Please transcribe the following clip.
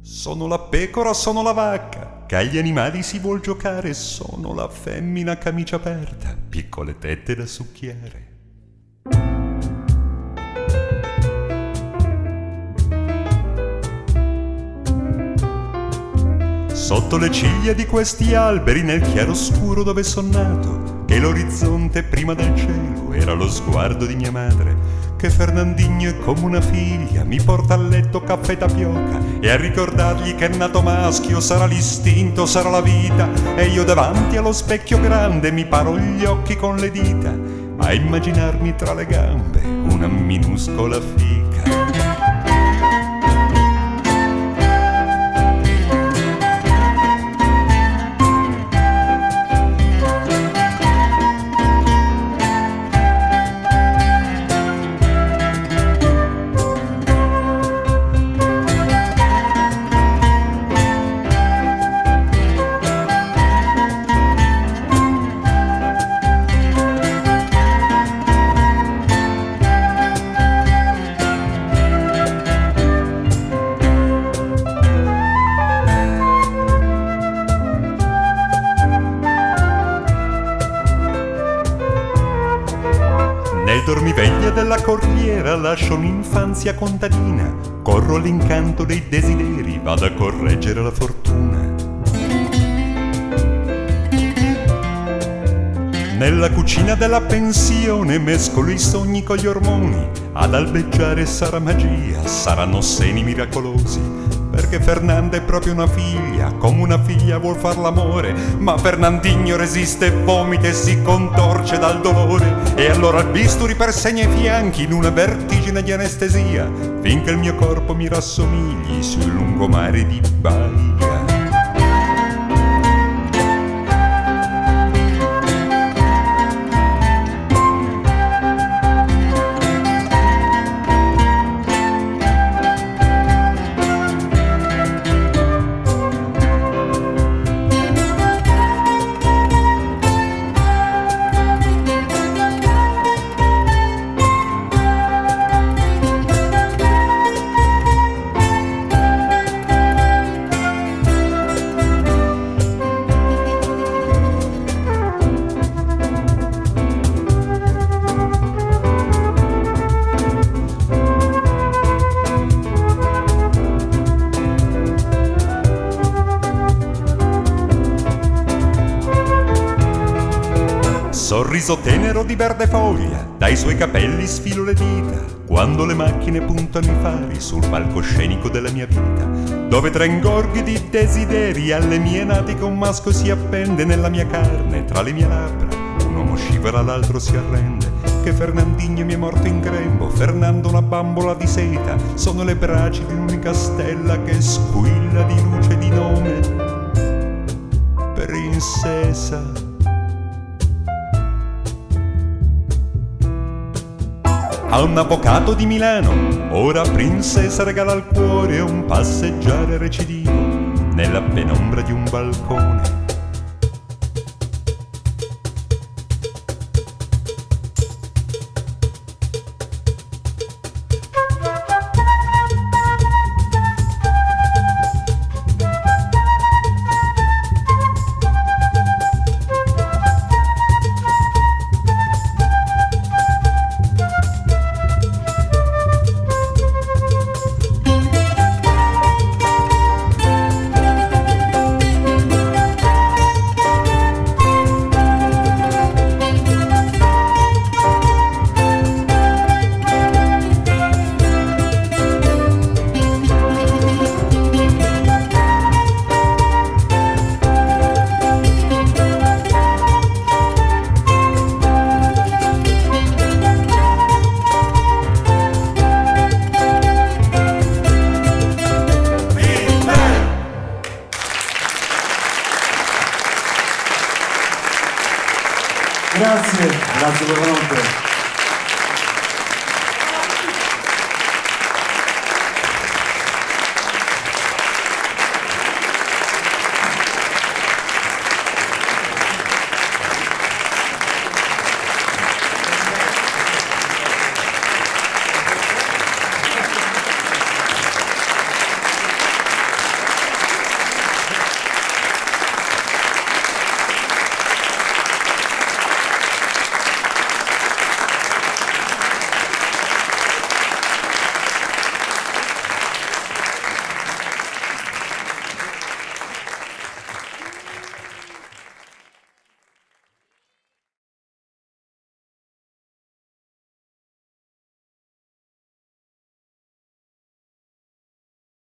Sono la pecora, sono la vacca, che agli animali si vuol giocare. Sono la femmina a camicia aperta, piccole tette da succhiare. Sotto le ciglia di questi alberi, nel chiaroscuro dove son nato, che l'orizzonte prima del cielo era lo sguardo di mia madre, che Fernandinho è come una figlia, mi porta a letto caffè e tapioca, e a ricordargli che è nato maschio sarà l'istinto, sarà la vita, e io davanti allo specchio grande mi paro gli occhi con le dita, a immaginarmi tra le gambe una minuscola fica. Nel dormiveglia della corriera lascio un'infanzia contadina, corro all'incanto dei desideri, vado a correggere la fortuna. Nella cucina della pensione mescolo i sogni con gli ormoni, ad albeggiare sarà magia, saranno seni miracolosi, perché Fernanda è proprio una figlia, come una figlia vuol far l'amore, ma Fernandinho resiste, vomita e si contorce dal dolore, e allora il bisturi per segna i fianchi in una vertigine di anestesia, finché il mio corpo mi rassomigli sul lungomare di Bahia. Sorriso tenero di verde foglia, dai suoi capelli sfilo le dita, quando le macchine puntano i fari sul palcoscenico della mia vita, dove tra ingorghi di desideri alle mie natiche un maschio si appende nella mia carne, tra le mie labbra un uomo scivola, l'altro si arrende, che Fernandinho mi è morto in grembo, Fernando una bambola di seta, sono le braccia di un'unica stella che squilla di luce e di nome, princesa. A un avvocato di Milano, ora princesa regala al cuore un passeggiare recidivo nella penombra di un balcone. Grazie, buonanotte.